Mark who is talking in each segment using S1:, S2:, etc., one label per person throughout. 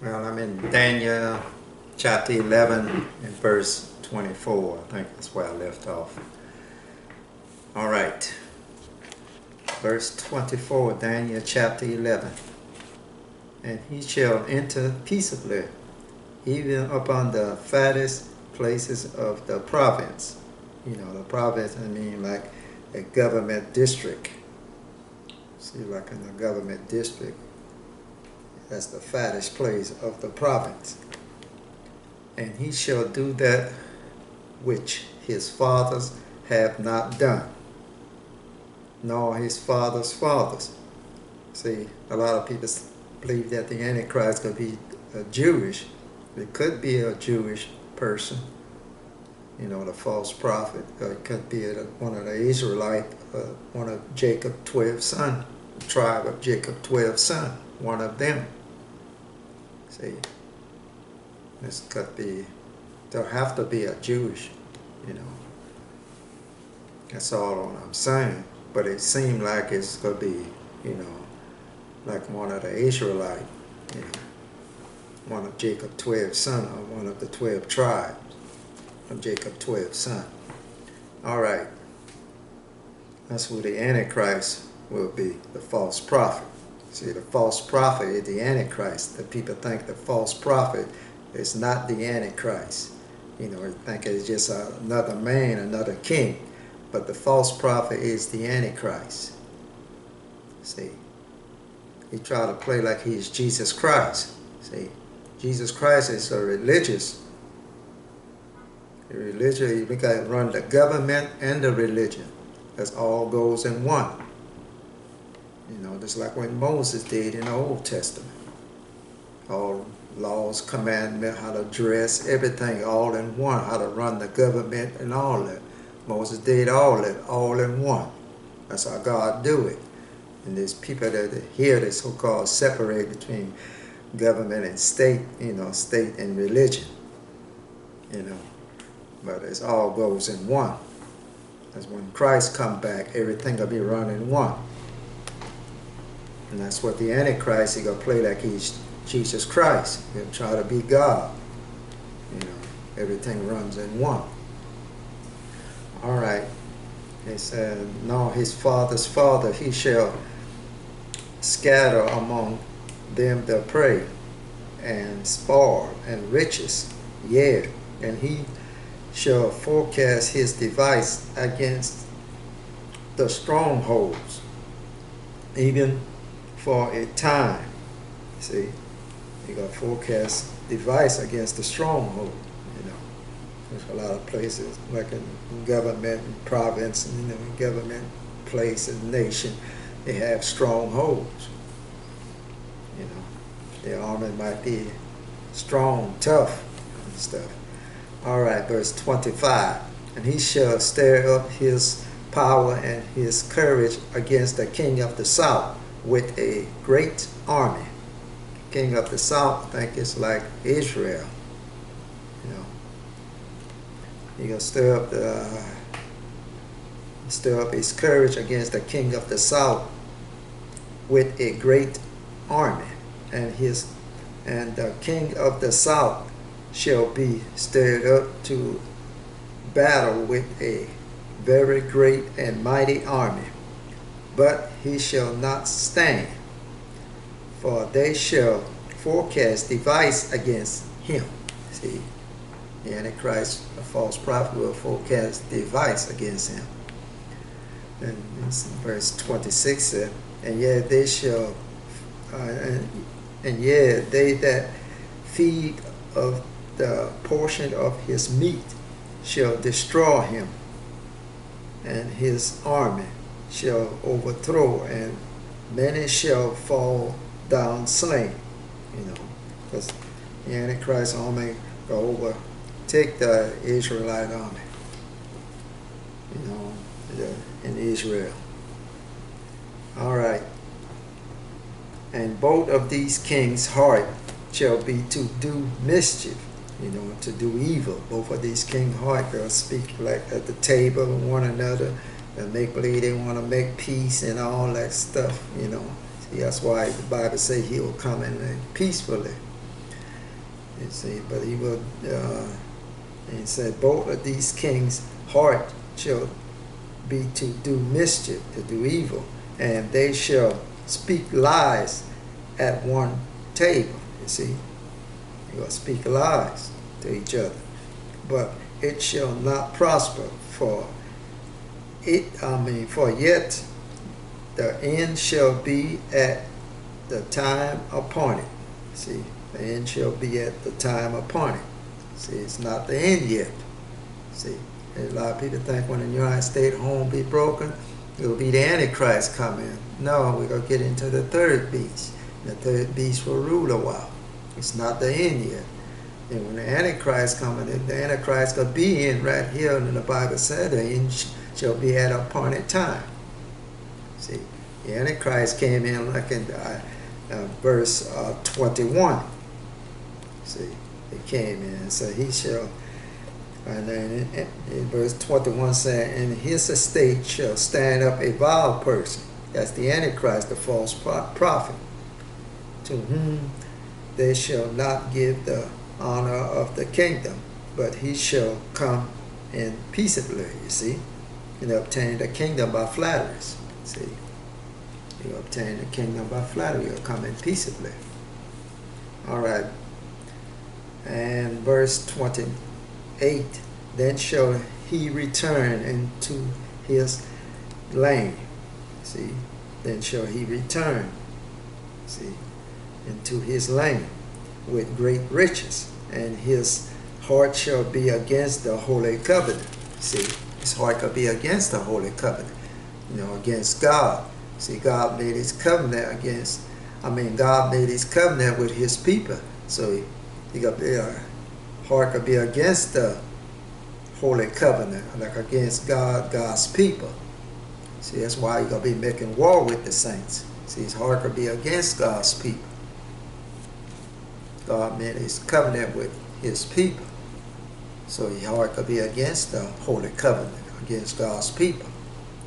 S1: Well, I'm in Daniel chapter 11 and verse 24. I think that's where I left off. All right. Verse 24, Daniel chapter 11. And he shall enter peaceably, even upon the fattest places of the province. You know, the province, I mean like a government district. See, like in a government district, that's the fattest place of the province. And he shall do that which his fathers have not done, nor his fathers' fathers. See, a lot of people believe that the Antichrist could be Jewish. It could be a Jewish person, you know, the false prophet. It could be one of the Israelites, one of Jacob 12 sons, the tribe of Jacob 12 sons, one of them. See, this could be, there have to be a Jewish, you know. That's all I'm saying. But it seemed like it's going to be, you know, like one of the Israelites, you know, one of Jacob 12 sons, or one of the 12 tribes of Jacob 12 sons. All right. That's who the Antichrist will be, the false prophet. See, the false prophet is the Antichrist. The people think the false prophet is not the Antichrist. You know, they think it's just another man, another king. But the false prophet is the Antichrist. See, he tried to play like he's Jesus Christ. See, Jesus Christ is a religious. You got to run the government and the religion. That's all goes in one. You know, just like when Moses did in the Old Testament. All laws, commandments, how to dress, everything all in one. How to run the government and all that. Moses did all that, all in one. That's how God do it. And there's people that hear this so-called separate between government and state, you know, state and religion, you know. But it all goes in one. That's when Christ come back, everything will be run in one. And that's what the Antichrist, he gonna play like he's Jesus Christ. He'll try to be God. You know, everything runs in one. All right. He said, no, his father's father, he shall scatter among them the prey, and spoil, and riches, yea, and he shall forecast his device against the strongholds, even for a time. See, he got forecast device against the stronghold. You know, there's a lot of places like in government and province, you know, government place and nation, they have strongholds. You know, their army might be strong, tough, and stuff. All right, verse 25. And he shall stir up his power and his courage against the king of the south with a great army. King of the south, I think it's like Israel. You know, he gonna stir up his courage against the king of the south with a great army, and the king of the south shall be stirred up to battle with a very great and mighty army, but he shall not stand, for they shall forecast device against him. See, the Antichrist, a false prophet, will forecast device against him. And verse 26 said, and yet they shall, and yet they that feed of the portion of his meat shall destroy him, and his army shall overthrow, and many shall fall down slain. You know, because the Antichrist army will overtake the Israelite army, you know, in Israel. All right. And both of these kings' heart shall be to do mischief, you know, to do evil. Both of these kings' heart, they'll speak like at the table with one another, and make believe they want to make peace and all that stuff, you know. See, that's why the Bible says he will come in peacefully.
S2: You see, but he will. And he said, both of these kings' heart shall be to do mischief, to do evil, and they shall speak lies at one table. You see, they will speak lies to each other, but it shall not prosper. For yet the end shall be at the time appointed. See, the end shall be at the time appointed. See, it's not the end yet. See, a lot of people think when the United States home be broken, it will be the Antichrist coming. No, we're going to get into the third beast. The third beast will rule a while. It's not the end yet. And when the Antichrist coming, the Antichrist going to be in right here, and the Bible said the end shall be at an appointed time. See, the Antichrist came in like in verse 21. See, he came in and said he shall, and then in verse 21 said, and his estate shall stand up a vile person. That's the Antichrist, the false prophet, to whom they shall not give the honor of the kingdom, but he shall come in peaceably, you see, and obtain the kingdom by flatteries. See, you obtain the kingdom by flattery, you'll come in peaceably. All right. And verse 28, then shall he return into his land. See, then shall he return, see, into his land with great riches, and his heart shall be against the holy covenant. See, his heart could be against the holy covenant, against God. See, God made his covenant God made his covenant with his people. So he got heart could be against the holy covenant, like against God's people. See, that's why you're going to be making war with the saints. See, his heart could be against God's people. God made his covenant with his people. So his heart could be against the holy covenant, against God's people,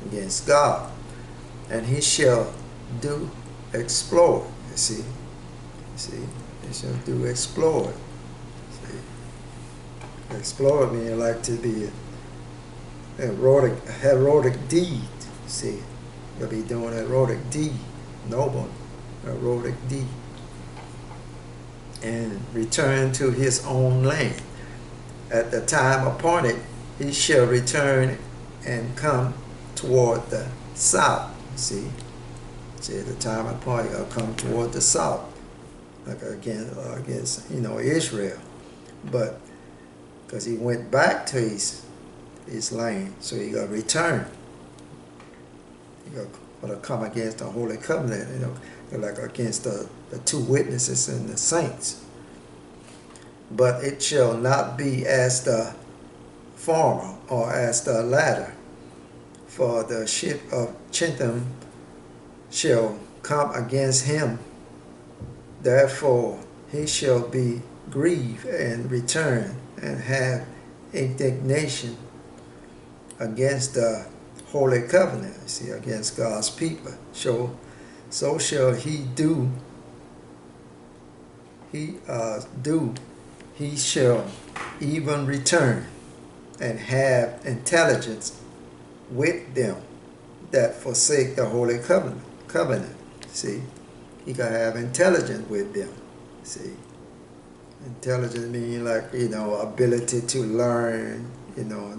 S2: against God. And he shall do exploit. You see, he shall do exploit. See, exploit means like to be a heroic deed. See, you'll be doing a heroic deed, noble, heroic deed, and return to his own land. At the time appointed, he shall return and come toward the south. See, at the time appointed, he'll come toward the south, like against Israel, but because he went back to his land, so he got to return. He got to come against the holy covenant, like against the two witnesses and the saints. But it shall not be as the former or as the latter, for the ship of Chittim shall come against him. Therefore he shall be grieved and return and have indignation against the holy covenant, see, against God's people. So shall he do. He shall even return and have intelligence with them that forsake the holy covenant. See, he can have intelligence with them. See, intelligence means like ability to learn,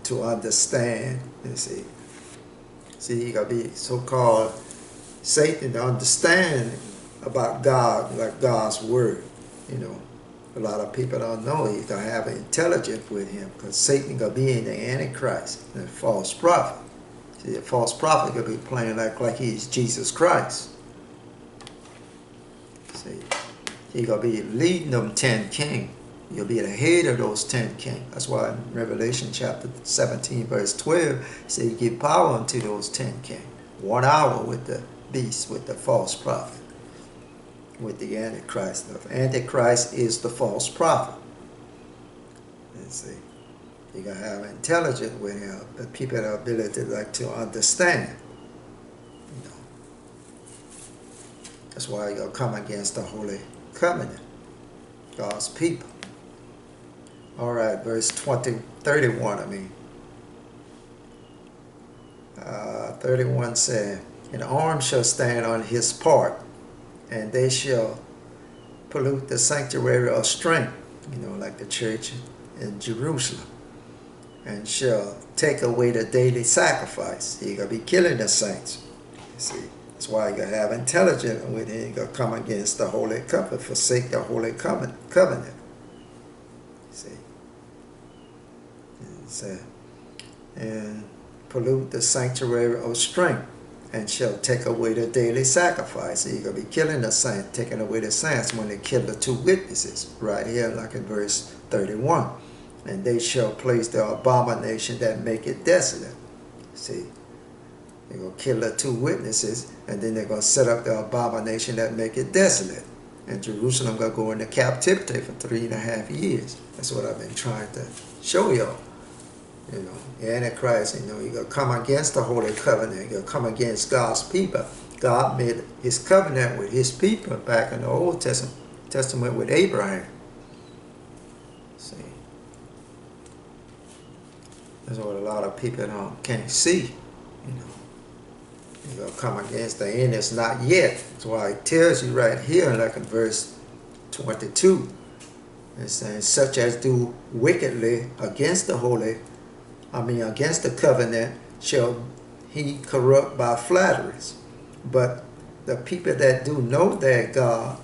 S2: to understand. You see, he can be so-called Satan to understand about God, like God's word. A lot of people don't know he can have intelligence with him, because Satan can be in the Antichrist, the false prophet. See, the false prophet could be playing like he's Jesus Christ. See, he gonna be leading them 10 kings. He'll be the head of those 10 kings. That's why in Revelation chapter 17, verse 12, he said he give power unto those 10 kings. 1 hour with the beast, with the false prophet, with the Antichrist. The Antichrist is the false prophet. You see, you gotta have intelligence with him, the people have the ability to understand. That's why you'll come against the holy covenant, God's people. All right, verse 31, I mean. 31 said, an arm shall stand on his part, and they shall pollute the sanctuary of strength, like the church in Jerusalem, and shall take away the daily sacrifice. You're going to be killing the saints. You see, that's why you got to have intelligence with him. You're going to come against the Holy Covenant, forsake the Holy Covenant. See, and pollute the sanctuary of strength, and shall take away the daily sacrifice. So you're going to be killing the saints, taking away the saints when they kill the two witnesses, right here, like in verse 31. And they shall place the abomination that make it desolate. See, they're going to kill the two witnesses, and then they're going to set up the abomination that make it desolate. And Jerusalem going to go into captivity for 3.5 years. That's what I've been trying to show y'all. The Antichrist, you're going to come against the Holy Covenant. You're going to come against God's people. God made his covenant with his people back in the Old Testament with Abraham. See? That's what a lot of people can't see. You're going to come against the end. It's not yet. That's why it tells you right here, like in verse 22. It's saying, such as do wickedly against the covenant shall he corrupt by flatteries. But the people that do know their God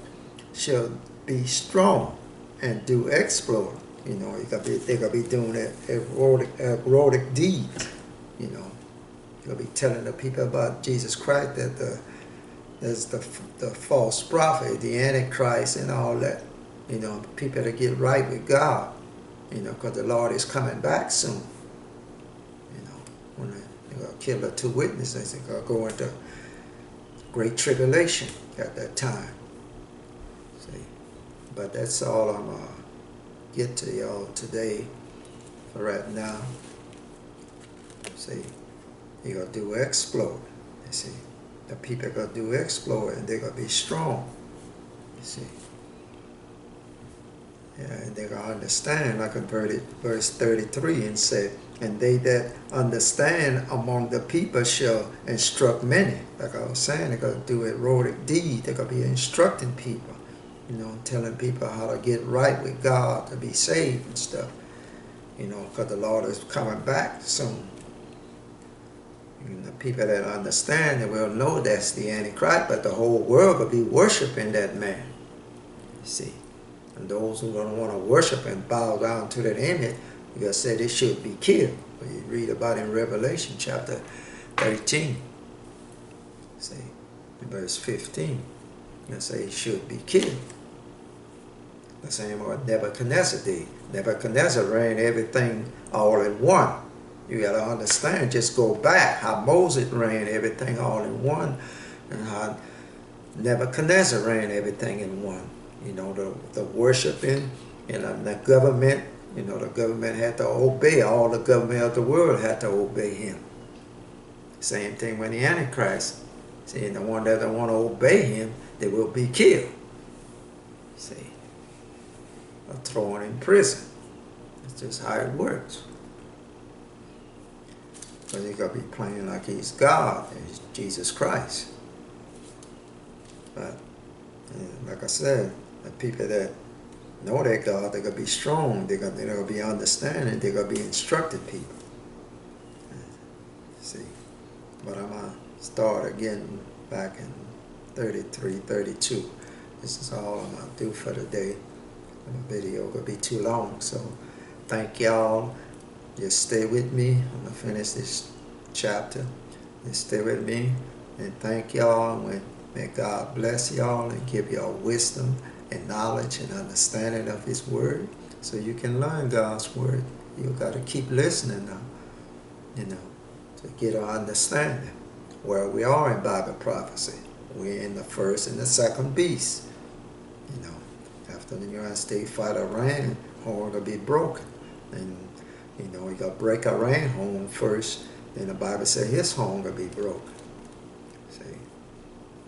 S2: shall be strong and do exploit. They're gonna be doing erotic deeds. You're gonna be telling the people about Jesus Christ, that there's the false prophet, the Antichrist, and all that. People to get right with God. Because the Lord is coming back soon. When they're going to kill the two witnesses, they're going to go into great tribulation at that time. See? But that's all I'm going to get to y'all today for right now. See? You're going to do exploit. You see? The people are going to do exploit, and they're going to be strong. You see? Yeah, and they're going to understand, like in verse 33, and say, and they that understand among the people shall instruct many. Like I was saying, they're going to do erotic deed. They're going to be instructing people, telling people how to get right with God, to be saved and stuff. Because the Lord is coming back soon. And the people that understand, they will know that's the Antichrist, but the whole world will be worshiping that man. You see? And those who don't want to worship and bow down to that image, you say they should be killed. But you read about in Revelation chapter 13. See, in verse 15, you say he should be killed. The same what Nebuchadnezzar did. Nebuchadnezzar ran everything all in one. You got to understand, just go back how Moses ran everything all in one, and how Nebuchadnezzar ran everything in one. The worshiping, and the government, the government had to obey. All the government of the world had to obey him. Same thing when the Antichrist. See, the one that don't want to obey him, they will be killed. See, or thrown in prison. That's just how it works. But he's going to be playing like he's God, he's Jesus Christ. But, like I said, the people that know their God, they're going to be strong, they're going to be understanding, they're going to be instructing people. See, but I'm going to start again back in 33, 32. This is all I'm going to do for the day. The video will be too long, so thank y'all. Just stay with me. I'm going to finish this chapter. Just stay with me, and thank y'all. May God bless y'all and give y'all wisdom and knowledge and understanding of his word, so you can learn God's word. You got to keep listening now, to get an understanding where we are in Bible prophecy. We're in the first and the second beast. After the United States fight Iran, horn will be broken, and you got to break Iran horn first. Then the Bible says his horn will be broken.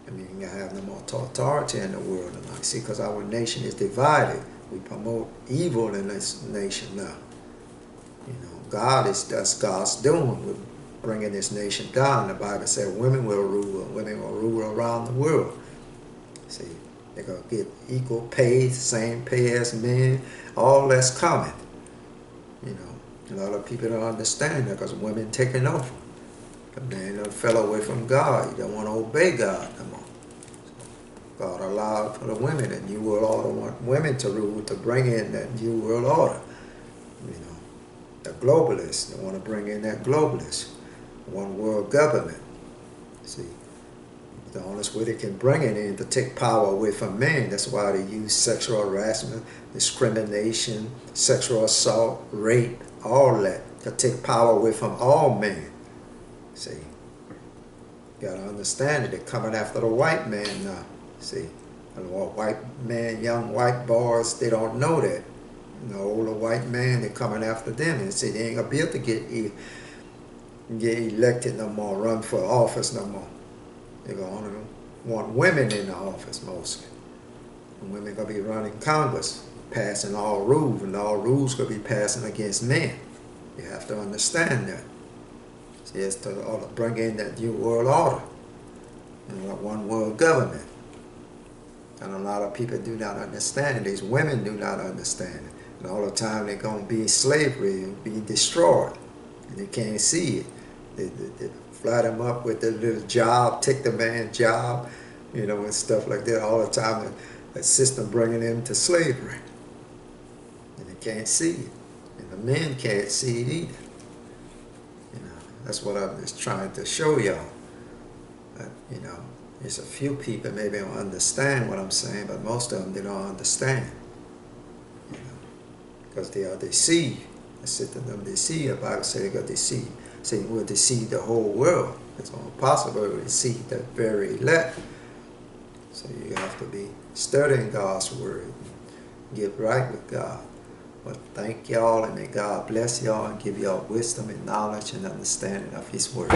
S2: You can have no more authority in the world tonight. See, because our nation is divided. We promote evil in this nation now. You know, that's God's doing with bringing this nation down. The Bible said women will rule around the world. See, they're going to get equal pay, same pay as men, all that's coming. You know, a lot of people don't understand that because women taking over. The man done fell away from God. He don't want to obey God no more. So God allowed for the women, the New World Order want women to rule, to bring in that New World Order. You know, the globalists, they want to bring in that globalist, one world government. See, the only way they can bring it in to take power away from men. That's why they use sexual harassment, discrimination, sexual assault, rape, all that, to take power away from all men. See, you gotta understand it. They're coming after the white man now. See, and what white man, young white boys, they don't know that. You know, older white man, they're coming after them and say they ain't gonna be able to get elected no more, run for office no more. They're gonna want women in the office mostly. And women gonna be running Congress, passing all rules, and all rules gonna be passing against men. You have to understand that. See, it's to bring in that New World Order and one world government. And a lot of people do not understand it. These women do not understand it. And all the time they're going to be in slavery and be destroyed. And they can't see it. They fly them up with their little job, take the man's job, you know, and stuff like that. All the time, that system bringing them to slavery. And they can't see it. And the men can't see it either. You know, that's what I'm just trying to show y'all. You know, there's a few people maybe don't understand what I'm saying, but most of them, they don't understand. You know, because they are deceived. I said to them, deceive. The Bible says they got deceived. Say, will deceive the whole world. It's impossible to deceive the very elect. So you have to be studying God's word, get right with God. But thank y'all, and may God bless y'all and give y'all wisdom and knowledge and understanding of His word.